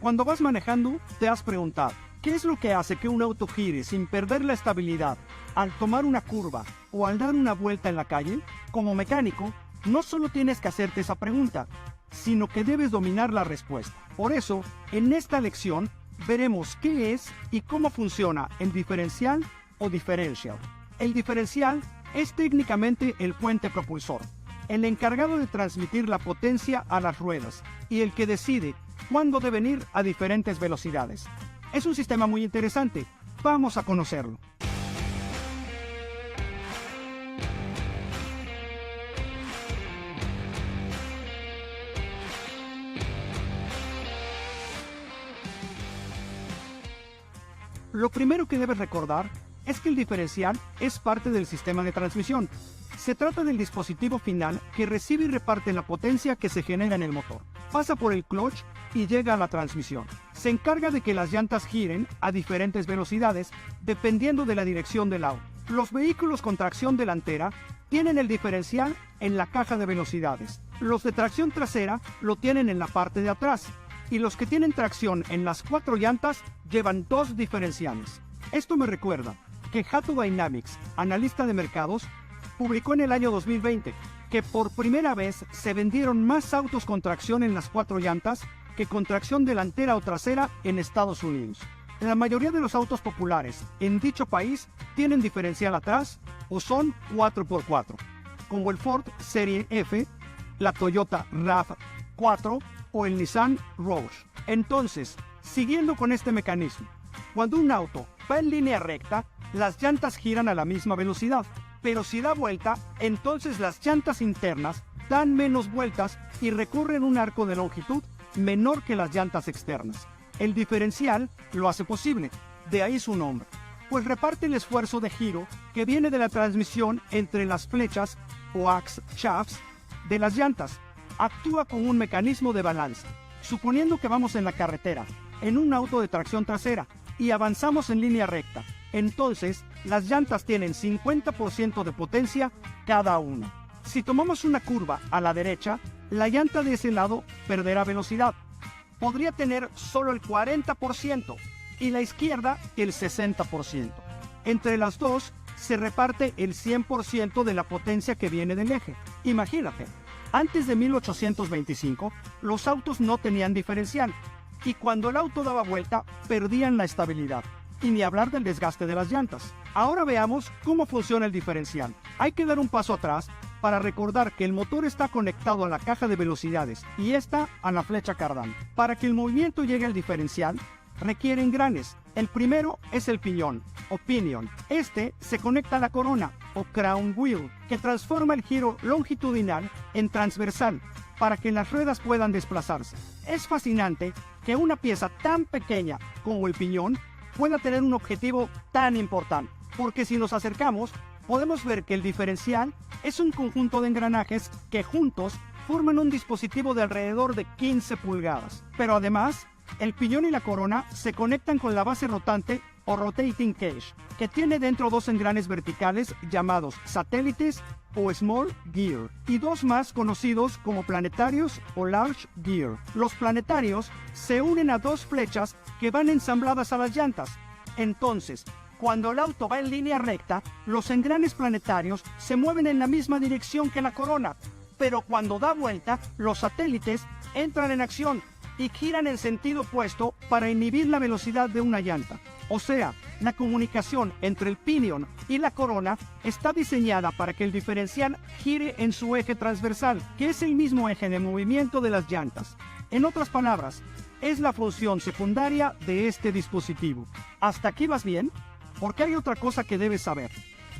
Cuando vas manejando, te has preguntado, ¿qué es lo que hace que un auto gire sin perder la estabilidad al tomar una curva o al dar una vuelta en la calle? Como mecánico, no solo tienes que hacerte esa pregunta, sino que debes dominar la respuesta. Por eso, en esta lección, veremos qué es y cómo funciona el diferencial o differential. El diferencial es técnicamente el puente propulsor, el encargado de transmitir la potencia a las ruedas y el que decide cuándo deben ir a diferentes velocidades. Es un sistema muy interesante. Vamos a conocerlo. Lo primero que debes recordar es que el diferencial es parte del sistema de transmisión. Se trata del dispositivo final que recibe y reparte la potencia que se genera en el motor. Pasa por el clutch y llega a la transmisión. Se encarga de que las llantas giren a diferentes velocidades dependiendo de la dirección del auto. Los vehículos con tracción delantera tienen el diferencial en la caja de velocidades. Los de tracción trasera lo tienen en la parte de atrás. Y los que tienen tracción en las 4 llantas llevan 2 diferenciales. Esto me recuerda que Hato Dynamics, analista de mercados, publicó en el año 2020 que por primera vez se vendieron más autos con tracción en las 4 llantas que con tracción delantera o trasera en Estados Unidos. La mayoría de los autos populares en dicho país tienen diferencial atrás o son 4x4, como el Ford Serie F, la Toyota RAV4 o el Nissan Rogue. Entonces, siguiendo con este mecanismo, cuando un auto va en línea recta, las llantas giran a la misma velocidad, pero si da vuelta, entonces las llantas internas dan menos vueltas y recorren un arco de longitud menor que las llantas externas. El diferencial lo hace posible, de ahí su nombre, pues reparte el esfuerzo de giro que viene de la transmisión entre las flechas o axe shafts de las llantas. Actúa como un mecanismo de balance. Suponiendo que vamos en la carretera, en un auto de tracción trasera, y avanzamos en línea recta, entonces las llantas tienen 50% de potencia cada una. Si tomamos una curva a la derecha, la llanta de ese lado perderá velocidad. Podría tener solo el 40% y la izquierda el 60%. Entre las dos se reparte el 100% de la potencia que viene del eje. Imagínate. Antes de 1825, los autos no tenían diferencial y cuando el auto daba vuelta, perdían la estabilidad. Y ni hablar del desgaste de las llantas. Ahora veamos cómo funciona el diferencial. Hay que dar un paso atrás para recordar que el motor está conectado a la caja de velocidades y esta a la flecha cardán. Para que el movimiento llegue al diferencial, requiere engranes. El primero es el piñón o pinion. Este se conecta a la corona o crown wheel, que transforma el giro longitudinal en transversal para que las ruedas puedan desplazarse. Es fascinante que una pieza tan pequeña como el piñón pueda tener un objetivo tan importante, porque si nos acercamos podemos ver que el diferencial es un conjunto de engranajes que juntos forman un dispositivo de alrededor de 15 pulgadas. Pero además, el piñón y la corona se conectan con la base rotante o rotating cage, que tiene dentro 2 engranes verticales llamados satélites o small gear, y 2 más conocidos como planetarios o large gear. Los planetarios se unen a 2 flechas que van ensambladas a las llantas. Entonces, cuando el auto va en línea recta, los engranes planetarios se mueven en la misma dirección que la corona, pero cuando da vuelta, los satélites entran en acción y giran en sentido opuesto para inhibir la velocidad de una llanta. O sea, la comunicación entre el pinion y la corona está diseñada para que el diferencial gire en su eje transversal, que es el mismo eje de movimiento de las llantas. En otras palabras, es la función secundaria de este dispositivo. ¿Hasta aquí vas bien? Porque hay otra cosa que debes saber.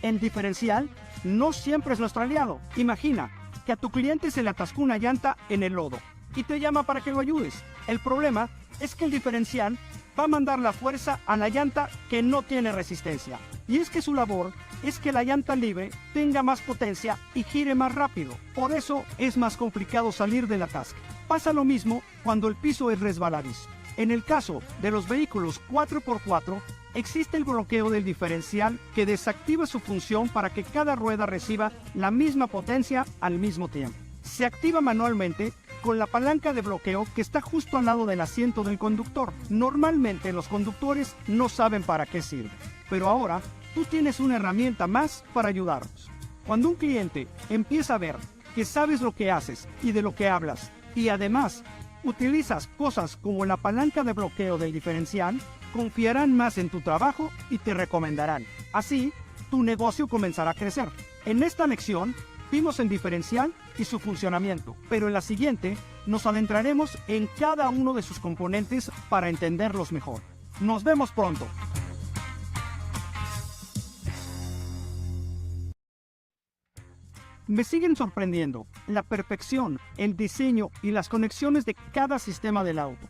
El diferencial no siempre es nuestro aliado. Imagina que a tu cliente se le atascó una llanta en el lodo y te llama para que lo ayudes. El problema es que el diferencial va a mandar la fuerza a la llanta que no tiene resistencia. Y es que su labor es que la llanta libre tenga más potencia y gire más rápido. Por eso es más complicado salir del atasque. Pasa lo mismo cuando el piso es resbaladizo. En el caso de los vehículos 4x4, existe el bloqueo del diferencial que desactiva su función para que cada rueda reciba la misma potencia al mismo tiempo. Se activa manualmente con la palanca de bloqueo que está justo al lado del asiento del conductor. Normalmente los conductores no saben para qué sirve, pero ahora tú tienes una herramienta más para ayudarnos. Cuando un cliente empieza a ver que sabes lo que haces y de lo que hablas, y además utilizas cosas como la palanca de bloqueo del diferencial, confiarán más en tu trabajo y te recomendarán. Así, tu negocio comenzará a crecer. En esta lección, vimos el diferencial y su funcionamiento, pero en la siguiente nos adentraremos en cada uno de sus componentes para entenderlos mejor. Nos vemos pronto. Me siguen sorprendiendo la perfección, el diseño y las conexiones de cada sistema del auto,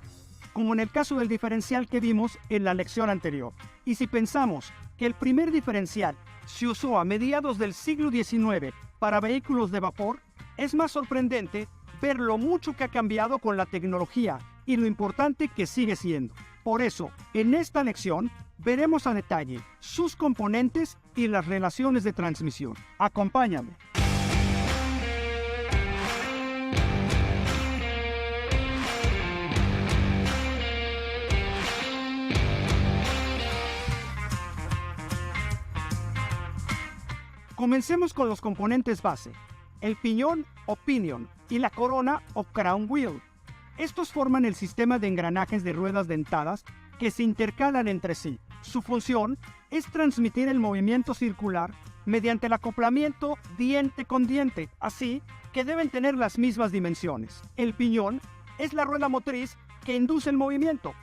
como en el caso del diferencial que vimos en la lección anterior. Y si pensamos que el primer diferencial se usó a mediados del siglo XIX para vehículos de vapor, es más sorprendente ver lo mucho que ha cambiado con la tecnología y lo importante que sigue siendo. Por eso, en esta lección, veremos a detalle sus componentes y las relaciones de transmisión. Acompáñame. Comencemos con los componentes base, el piñón o pinion y la corona o crown wheel. Estos forman el sistema de engranajes de ruedas dentadas que se intercalan entre sí. Su función es transmitir el movimiento circular mediante el acoplamiento diente con diente, así que deben tener las mismas dimensiones. El piñón es la rueda motriz que induce el movimiento.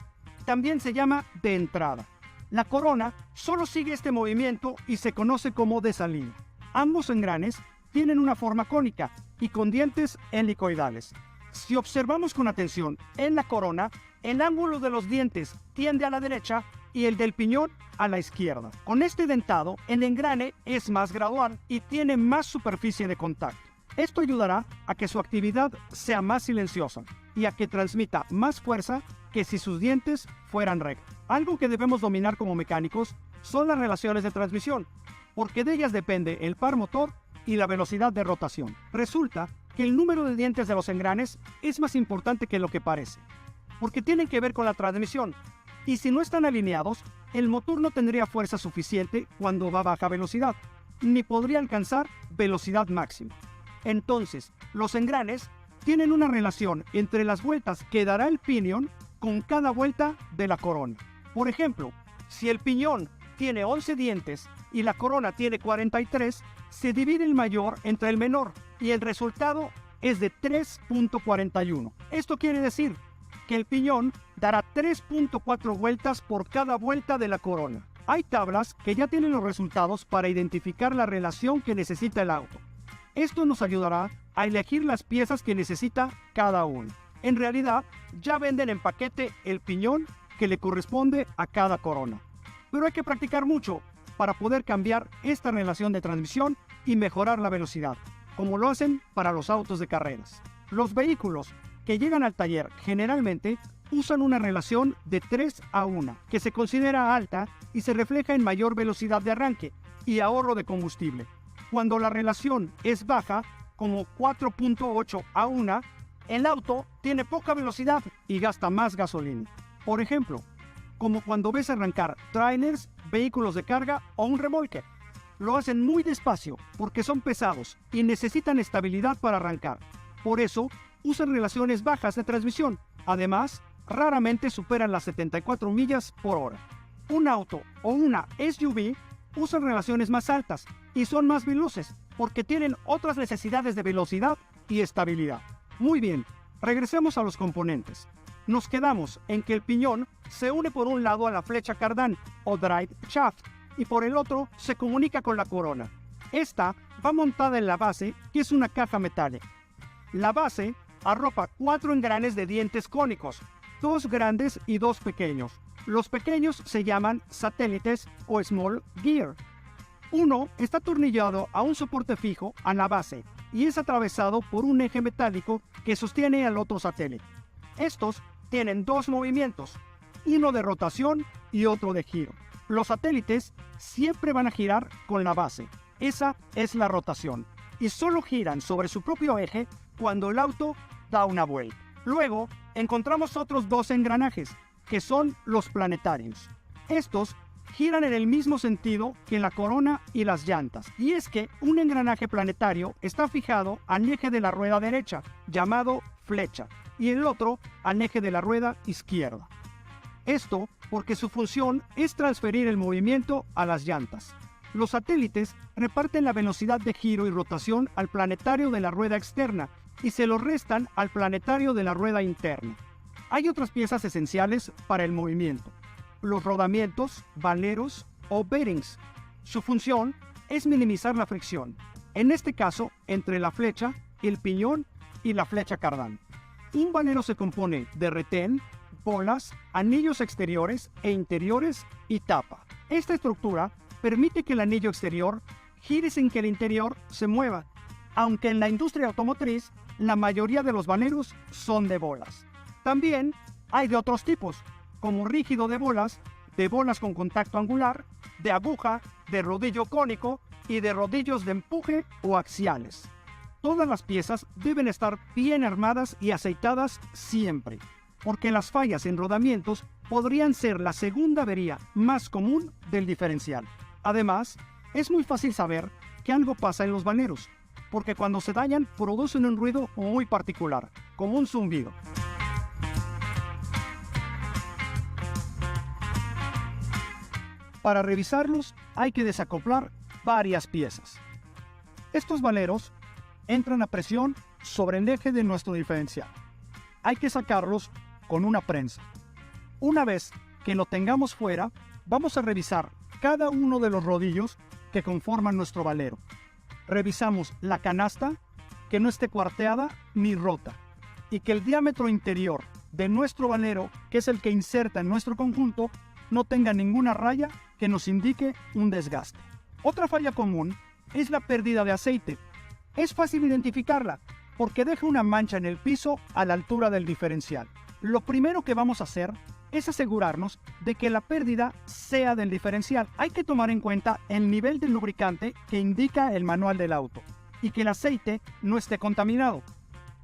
También se llama de entrada. La corona solo sigue este movimiento y se conoce como de salida. Ambos engranes tienen una forma cónica y con dientes helicoidales. Si observamos con atención en la corona, el ángulo de los dientes tiende a la derecha y el del piñón a la izquierda. Con este dentado, el engrane es más gradual y tiene más superficie de contacto. Esto ayudará a que su actividad sea más silenciosa y a que transmita más fuerza que si sus dientes fueran rectos. Algo que debemos dominar como mecánicos son las relaciones de transmisión, porque de ellas depende el par motor y la velocidad de rotación. Resulta que el número de dientes de los engranes es más importante que lo que parece, porque tienen que ver con la transmisión, y si no están alineados, el motor no tendría fuerza suficiente cuando va a baja velocidad, ni podría alcanzar velocidad máxima. Entonces, los engranes tienen una relación entre las vueltas que dará el pinion con cada vuelta de la corona. Por ejemplo, si el piñón tiene 11 dientes y la corona tiene 43, se divide el mayor entre el menor y el resultado es de 3.41. Esto quiere decir que el piñón dará 3.4 vueltas por cada vuelta de la corona. Hay tablas que ya tienen los resultados para identificar la relación que necesita el auto. Esto nos ayudará a elegir las piezas que necesita cada uno. En realidad, ya venden en paquete el piñón que le corresponde a cada corona. Pero hay que practicar mucho para poder cambiar esta relación de transmisión y mejorar la velocidad, como lo hacen para los autos de carreras. Los vehículos que llegan al taller generalmente usan una relación de 3:1, que se considera alta y se refleja en mayor velocidad de arranque y ahorro de combustible. Cuando la relación es baja, como 4.8:1, el auto tiene poca velocidad y gasta más gasolina. Por ejemplo, como cuando ves arrancar trailers, vehículos de carga o un remolque. Lo hacen muy despacio porque son pesados y necesitan estabilidad para arrancar. Por eso, usan relaciones bajas de transmisión. Además, raramente superan las 74 millas por hora. Un auto o una SUV usan relaciones más altas y son más veloces porque tienen otras necesidades de velocidad y estabilidad. Muy bien, regresemos a los componentes. Nos quedamos en que el piñón se une por un lado a la flecha cardán o drive shaft y por el otro se comunica con la corona. Esta va montada en la base, que es una caja metálica. La base arropa 4 engranes de dientes cónicos, 2 grandes y 2 pequeños. Los pequeños se llaman satélites o small gear. Uno está atornillado a un soporte fijo a la base y es atravesado por un eje metálico que sostiene al otro satélite. Estos tienen 2 movimientos, uno de rotación y otro de giro. Los satélites siempre van a girar con la base. Esa es la rotación. Y solo giran sobre su propio eje cuando el auto da una vuelta. Luego, encontramos otros dos engranajes, que son los planetarios. Estos giran en el mismo sentido que la corona y las llantas. Y es que un engranaje planetario está fijado al eje de la rueda derecha, llamado flecha, y el otro al eje de la rueda izquierda. Esto porque su función es transferir el movimiento a las llantas. Los satélites reparten la velocidad de giro y rotación al planetario de la rueda externa y se lo restan al planetario de la rueda interna. Hay otras piezas esenciales para el movimiento: los rodamientos, valeros o bearings. Su función es minimizar la fricción, en este caso entre la flecha, el piñón y la flecha cardán. Un valero se compone de retén, bolas, anillos exteriores e interiores y tapa. Esta estructura permite que el anillo exterior gire sin que el interior se mueva, aunque en la industria automotriz la mayoría de los valeros son de bolas. También hay de otros tipos, como rígido de bolas con contacto angular, de aguja, de rodillo cónico y de rodillos de empuje o axiales. Todas las piezas deben estar bien armadas y aceitadas siempre, porque las fallas en rodamientos podrían ser la segunda avería más común del diferencial. Además, es muy fácil saber que algo pasa en los valeros, porque cuando se dañan producen un ruido muy particular, como un zumbido. Para revisarlos hay que desacoplar varias piezas. Estos valeros entran a presión sobre el eje de nuestro diferencial. Hay que sacarlos con una prensa. Una vez que lo tengamos fuera, vamos a revisar cada uno de los rodillos que conforman nuestro valero. Revisamos la canasta, que no esté cuarteada ni rota, y que el diámetro interior de nuestro valero, que es el que inserta en nuestro conjunto, no tenga ninguna raya que nos indique un desgaste. Otra falla común es la pérdida de aceite. Es fácil identificarla porque deja una mancha en el piso a la altura del diferencial. Lo primero que vamos a hacer es asegurarnos de que la pérdida sea del diferencial. Hay que tomar en cuenta el nivel del lubricante que indica el manual del auto y que el aceite no esté contaminado.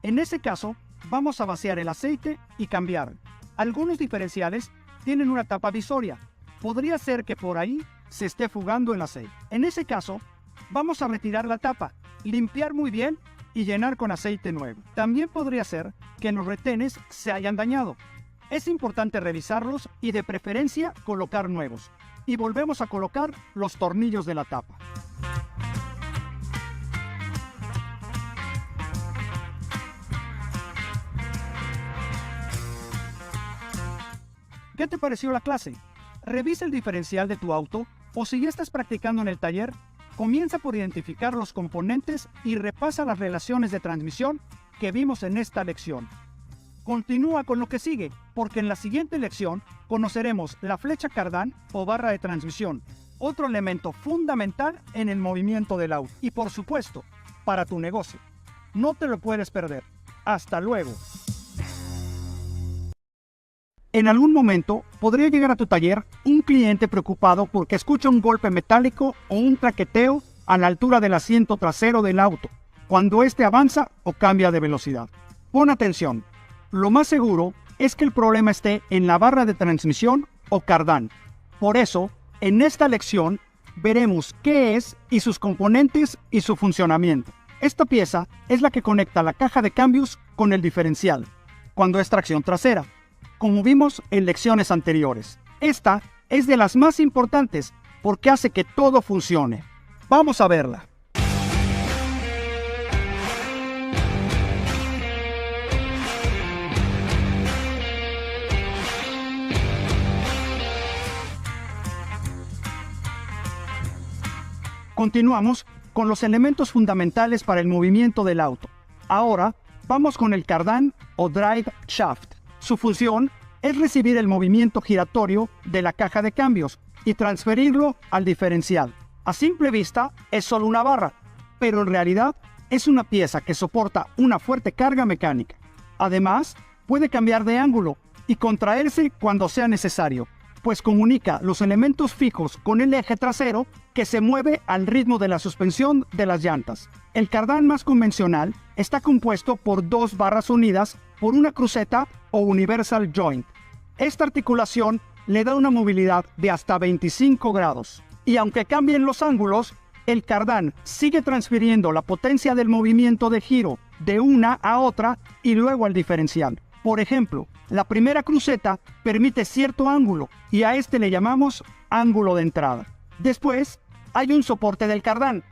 En ese caso, vamos a vaciar el aceite y cambiar. Algunos diferenciales tienen una tapa divisoria. Podría ser que por ahí se esté fugando el aceite. En ese caso, vamos a retirar la tapa, limpiar muy bien y llenar con aceite nuevo. También podría ser que los retenes se hayan dañado. Es importante revisarlos y de preferencia colocar nuevos. Y volvemos a colocar los tornillos de la tapa. ¿Qué te pareció la clase? Revisa el diferencial de tu auto o si ya estás practicando en el taller, comienza por identificar los componentes y repasa las relaciones de transmisión que vimos en esta lección. Continúa con lo que sigue, porque en la siguiente lección conoceremos la flecha cardán o barra de transmisión, otro elemento fundamental en el movimiento del auto y por supuesto, para tu negocio. No te lo puedes perder. ¡Hasta luego! En algún momento podría llegar a tu taller un cliente preocupado porque escucha un golpe metálico o un traqueteo a la altura del asiento trasero del auto, cuando éste avanza o cambia de velocidad. Pon atención, lo más seguro es que el problema esté en la barra de transmisión o cardán. Por eso, en esta lección veremos qué es y sus componentes y su funcionamiento. Esta pieza es la que conecta la caja de cambios con el diferencial, cuando es tracción trasera, como vimos en lecciones anteriores. Esta es de las más importantes porque hace que todo funcione. Vamos a verla. Continuamos con los elementos fundamentales para el movimiento del auto. Ahora vamos con el cardán o drive shaft. Su función es recibir el movimiento giratorio de la caja de cambios y transferirlo al diferencial. A simple vista es solo una barra, pero en realidad es una pieza que soporta una fuerte carga mecánica. Además, puede cambiar de ángulo y contraerse cuando sea necesario, pues comunica los elementos fijos con el eje trasero que se mueve al ritmo de la suspensión de las llantas. El cardán más convencional está compuesto por dos barras unidas por una cruceta o universal joint. Esta articulación le da una movilidad de hasta 25 grados. Y aunque cambien los ángulos, el cardán sigue transfiriendo la potencia del movimiento de giro de una a otra y luego al diferencial. Por ejemplo, la primera cruceta permite cierto ángulo y a este le llamamos ángulo de entrada. Después, hay un soporte del cardán,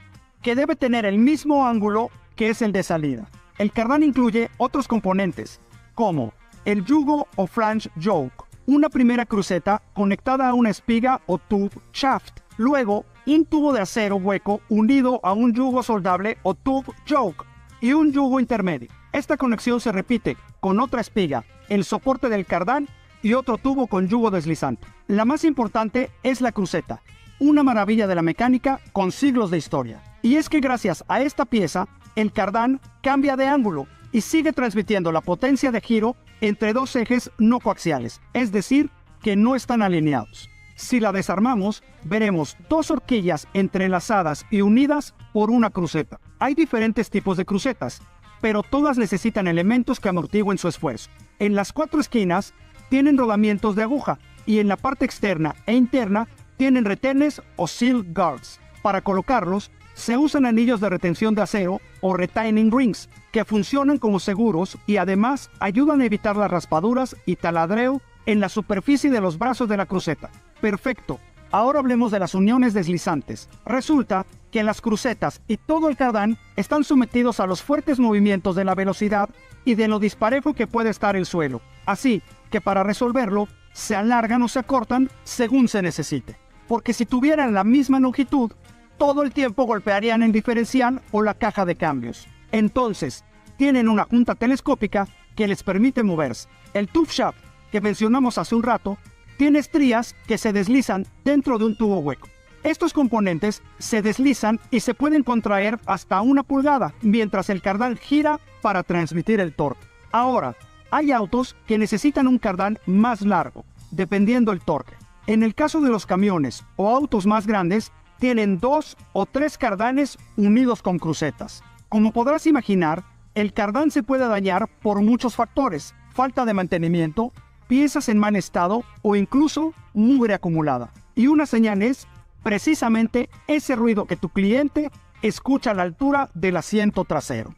que debe tener el mismo ángulo que es el de salida. El cardán incluye otros componentes, como el yugo o flange yoke, una primera cruceta conectada a una espiga o tube shaft, luego un tubo de acero hueco unido a un yugo soldable o tube yoke y un yugo intermedio. Esta conexión se repite con otra espiga, el soporte del cardán y otro tubo con yugo deslizante. La más importante es la cruceta, una maravilla de la mecánica con siglos de historia. Y es que gracias a esta pieza, el cardán cambia de ángulo y sigue transmitiendo la potencia de giro entre dos ejes no coaxiales, es decir, que no están alineados. Si la desarmamos, veremos dos horquillas entrelazadas y unidas por una cruceta. Hay diferentes tipos de crucetas, pero todas necesitan elementos que amortiguen su esfuerzo. En las cuatro esquinas tienen rodamientos de aguja y en la parte externa e interna tienen retenes o seal guards. Para colocarlos, se usan anillos de retención de acero o retaining rings, que funcionan como seguros y además ayudan a evitar las raspaduras y taladreo en la superficie de los brazos de la cruceta. Perfecto. Ahora hablemos de las uniones deslizantes. Resulta que las crucetas y todo el cardán están sometidos a los fuertes movimientos de la velocidad y de lo disparejo que puede estar el suelo. Así que para resolverlo, se alargan o se acortan según se necesite. Porque si tuvieran la misma longitud, todo el tiempo golpearían el diferencial o la caja de cambios. Entonces, tienen una junta telescópica que les permite moverse. El tube shaft que mencionamos hace un rato tiene estrías que se deslizan dentro de un tubo hueco. Estos componentes se deslizan y se pueden contraer hasta 1 pulgada mientras el cardán gira para transmitir el torque. Ahora, hay autos que necesitan un cardán más largo, dependiendo el torque. En el caso de los camiones o autos más grandes, tienen 2 o 3 cardanes unidos con crucetas. Como podrás imaginar, el cardán se puede dañar por muchos factores: falta de mantenimiento, piezas en mal estado o incluso mugre acumulada. Y una señal es precisamente ese ruido que tu cliente escucha a la altura del asiento trasero.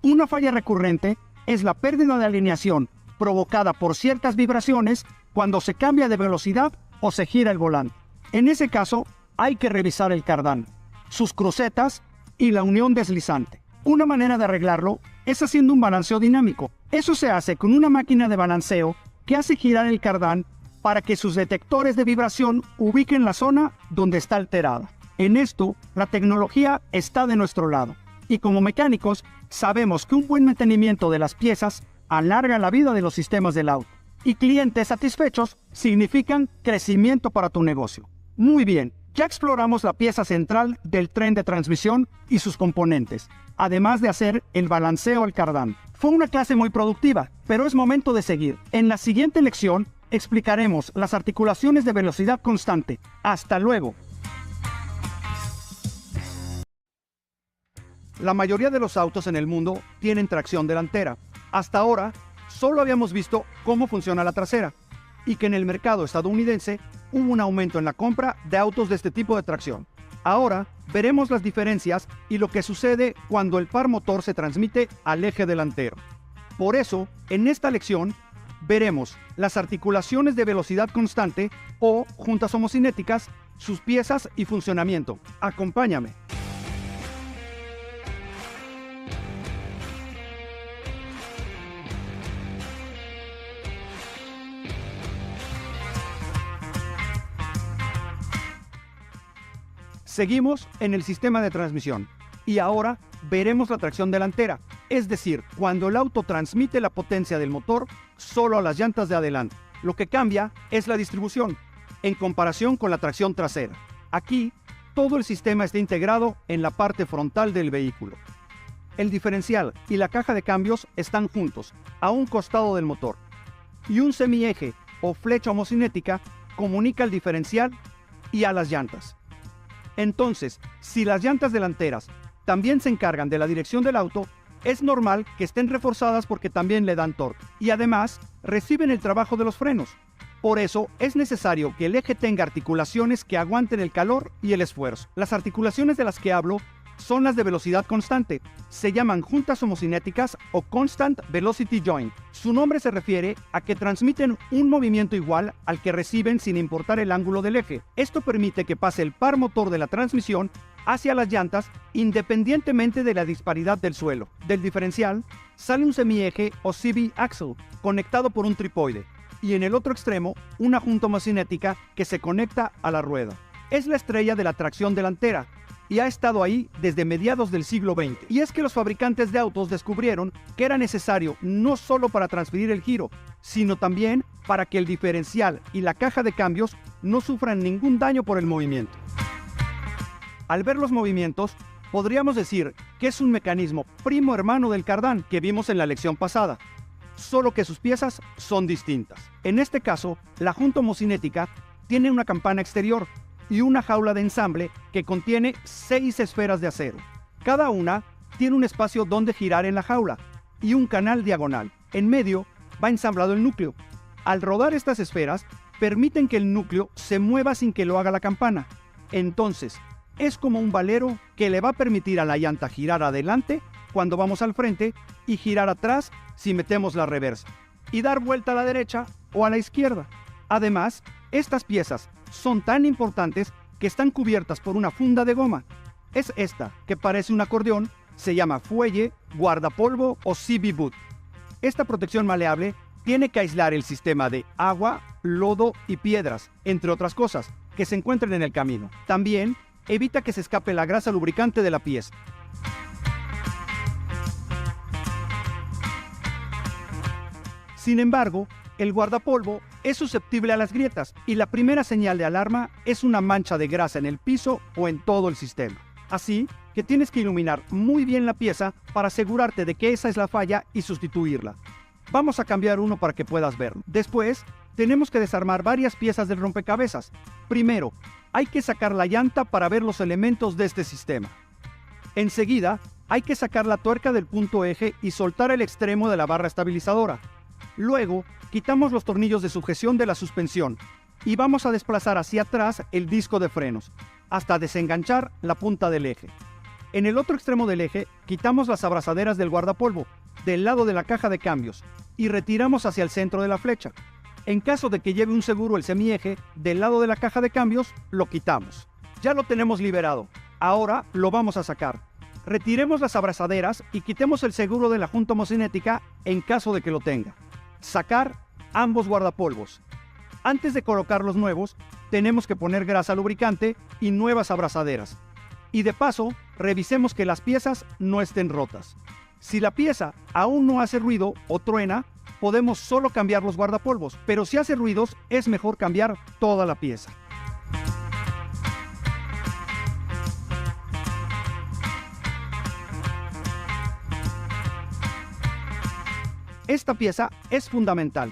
Una falla recurrente es la pérdida de alineación provocada por ciertas vibraciones cuando se cambia de velocidad o se gira el volante. En ese caso, hay que revisar el cardán, sus crucetas y la unión deslizante. Una manera de arreglarlo es haciendo un balanceo dinámico. Eso se hace con una máquina de balanceo que hace girar el cardán para que sus detectores de vibración ubiquen la zona donde está alterada. En esto, la tecnología está de nuestro lado. Y como mecánicos, sabemos que un buen mantenimiento de las piezas alarga la vida de los sistemas del auto. Y clientes satisfechos significan crecimiento para tu negocio. Muy bien, ya exploramos la pieza central del tren de transmisión y sus componentes, además de hacer el balanceo al cardán. Fue una clase muy productiva, pero es momento de seguir. En la siguiente lección explicaremos las articulaciones de velocidad constante. ¡Hasta luego! La mayoría de los autos en el mundo tienen tracción delantera. Hasta ahora, solo habíamos visto cómo funciona la trasera, y que en el mercado estadounidense hubo un aumento en la compra de autos de este tipo de tracción. Ahora veremos las diferencias y lo que sucede cuando el par motor se transmite al eje delantero. Por eso, en esta lección, veremos las articulaciones de velocidad constante o juntas homocinéticas, sus piezas y funcionamiento. Acompáñame. Seguimos en el sistema de transmisión y ahora veremos la tracción delantera, es decir, cuando el auto transmite la potencia del motor solo a las llantas de adelante. Lo que cambia es la distribución, en comparación con la tracción trasera. Aquí, todo el sistema está integrado en la parte frontal del vehículo. El diferencial y la caja de cambios están juntos, a un costado del motor. Y un semieje o flecha homocinética comunica al diferencial y a las llantas. Entonces, si las llantas delanteras también se encargan de la dirección del auto, es normal que estén reforzadas porque también le dan torque y además reciben el trabajo de los frenos. Por eso es necesario que el eje tenga articulaciones que aguanten el calor y el esfuerzo. Las articulaciones de las que hablo son las de velocidad constante. Se llaman juntas homocinéticas o Constant Velocity Joint. Su nombre se refiere a que transmiten un movimiento igual al que reciben sin importar el ángulo del eje. Esto permite que pase el par motor de la transmisión hacia las llantas independientemente de la disparidad del suelo. Del diferencial sale un semieje o CV axle conectado por un tripoide y en el otro extremo una junta homocinética que se conecta a la rueda. Es la estrella de la tracción delantera y ha estado ahí desde mediados del siglo XX. Y es que los fabricantes de autos descubrieron que era necesario no solo para transferir el giro, sino también para que el diferencial y la caja de cambios no sufran ningún daño por el movimiento. Al ver los movimientos, podríamos decir que es un mecanismo primo hermano del cardán que vimos en la lección pasada, solo que sus piezas son distintas. En este caso, la junta homocinética tiene una campana exterior y una jaula de ensamble que contiene 6 esferas de acero. Cada una tiene un espacio donde girar en la jaula y un canal diagonal. En medio va ensamblado el núcleo. Al rodar estas esferas, permiten que el núcleo se mueva sin que lo haga la campana. Entonces, es como un valero que le va a permitir a la llanta girar adelante cuando vamos al frente y girar atrás si metemos la reversa, y dar vuelta a la derecha o a la izquierda. Además, estas piezas son tan importantes que están cubiertas por una funda de goma. Es esta, que parece un acordeón, se llama fuelle, guardapolvo o CV boot. Esta protección maleable tiene que aislar el sistema de agua, lodo y piedras, entre otras cosas, que se encuentren en el camino. También evita que se escape la grasa lubricante de la pieza. Sin embargo, el guardapolvo es susceptible a las grietas y la primera señal de alarma es una mancha de grasa en el piso o en todo el sistema. Así que tienes que iluminar muy bien la pieza para asegurarte de que esa es la falla y sustituirla. Vamos a cambiar uno para que puedas verlo. Después, tenemos que desarmar varias piezas del rompecabezas. Primero, hay que sacar la llanta para ver los elementos de este sistema. Enseguida, hay que sacar la tuerca del punto eje y soltar el extremo de la barra estabilizadora. Luego, quitamos los tornillos de sujeción de la suspensión y vamos a desplazar hacia atrás el disco de frenos, hasta desenganchar la punta del eje. En el otro extremo del eje, quitamos las abrazaderas del guardapolvo, del lado de la caja de cambios, y retiramos hacia el centro de la flecha. En caso de que lleve un seguro el semieje, del lado de la caja de cambios, lo quitamos. Ya lo tenemos liberado, ahora lo vamos a sacar. Retiremos las abrazaderas y quitemos el seguro de la junta homocinética en caso de que lo tenga. Sacar ambos guardapolvos. Antes de colocar los nuevos, tenemos que poner grasa lubricante y nuevas abrazaderas. Y de paso, revisemos que las piezas no estén rotas. Si la pieza aún no hace ruido o truena, podemos solo cambiar los guardapolvos, pero si hace ruidos, es mejor cambiar toda la pieza. Esta pieza es fundamental,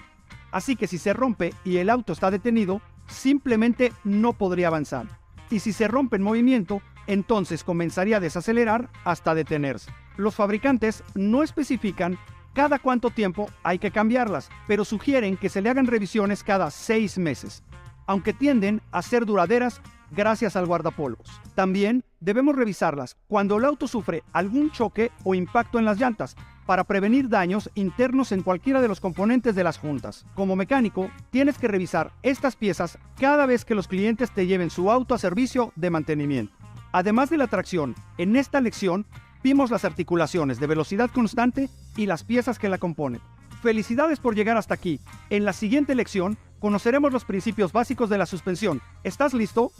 así que si se rompe y el auto está detenido, simplemente no podría avanzar. Y si se rompe en movimiento, entonces comenzaría a desacelerar hasta detenerse. Los fabricantes no especifican cada cuánto tiempo hay que cambiarlas, pero sugieren que se le hagan revisiones cada 6 meses, aunque tienden a ser duraderas gracias al guardapolvos. También debemos revisarlas cuando el auto sufre algún choque o impacto en las llantas, para prevenir daños internos en cualquiera de los componentes de las juntas. Como mecánico, tienes que revisar estas piezas cada vez que los clientes te lleven su auto a servicio de mantenimiento. Además de la tracción, en esta lección vimos las articulaciones de velocidad constante y las piezas que la componen. Felicidades por llegar hasta aquí. En la siguiente lección conoceremos los principios básicos de la suspensión. ¿Estás listo?